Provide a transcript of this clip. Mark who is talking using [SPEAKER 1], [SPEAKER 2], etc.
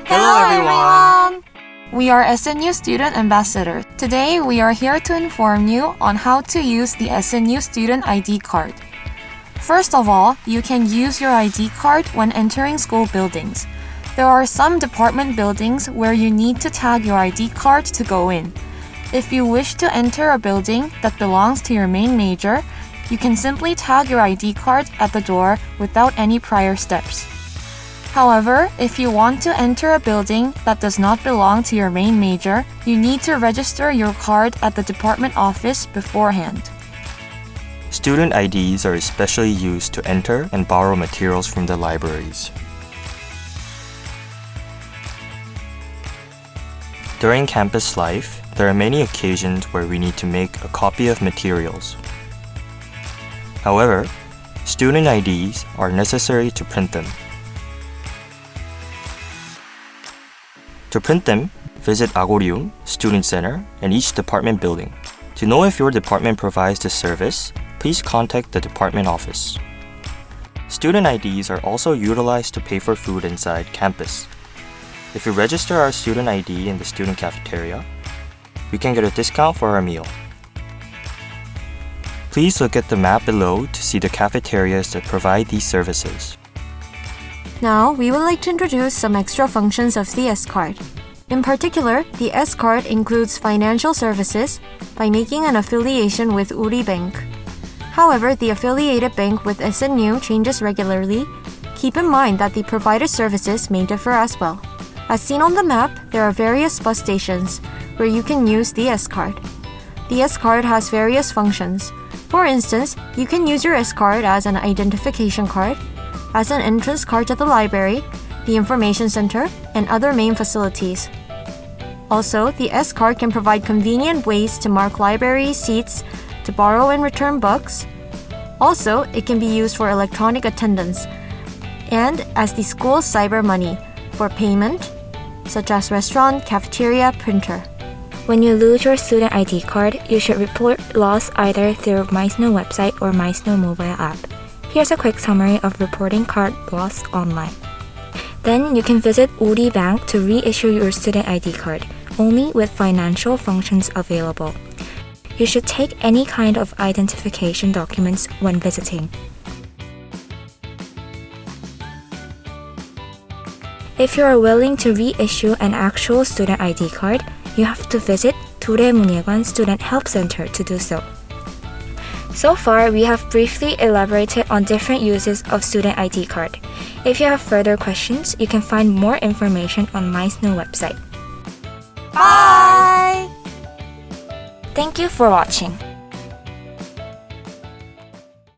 [SPEAKER 1] Hello everyone!
[SPEAKER 2] We are SNU Student Ambassador. Today we are here to inform you on how to use the SNU Student ID Card. First of all, you can use your ID card when entering school buildings. There are some department buildings where you need to tag your ID card to go in. If you wish to enter a building that belongs to your main major, you can simply tag your ID card at the door without any prior steps. However, if you want to enter a building that does not belong to your main major, you need to register your card at the department office beforehand.
[SPEAKER 1] Student IDs are especially used to enter and borrow materials from the libraries. During campus life, there are many occasions where we need to make a copy of materials. However, student IDs are necessary to print them. To print them, visit Agorium, Student Center, and each department building. To know if your department provides this service, please contact the department office. Student IDs are also utilized to pay for food inside campus. If you register our student ID in the student cafeteria, we can get a discount for our meal. Please look at the map below to see the cafeterias that provide these services.
[SPEAKER 2] Now, we would like to introduce some extra functions of the S-Card. In particular, the S-Card includes financial services by making an affiliation with Uri Bank. However, the affiliated bank with SNU changes regularly. Keep in mind that the provided services may differ as well. As seen on the map, there are various bus stations where you can use the S-Card. The S-Card has various functions. For instance, you can use your S-Card as an identification card, as an entrance card to the library, the information center, and other main facilities. Also, the S-Card can provide convenient ways to mark library seats, to borrow and return books. Also, it can be used for electronic attendance and as the school's cyber money for payment, such as restaurant, cafeteria, printer.
[SPEAKER 3] When you lose your student ID card, you should report loss either through MySNU website or MySNU mobile app. Here's a quick summary of reporting card loss online. Then you can visit Uri Bank to reissue your student ID card, only with financial functions available. You should take any kind of identification documents when visiting. If you are willing to reissue an actual student ID card, you have to visit 두레문예관 Student Help Center to do so. So far, we have briefly elaborated on different uses of student ID card. If you have further questions, you can find more information on MySNU website.
[SPEAKER 2] Bye!
[SPEAKER 3] Thank you for watching.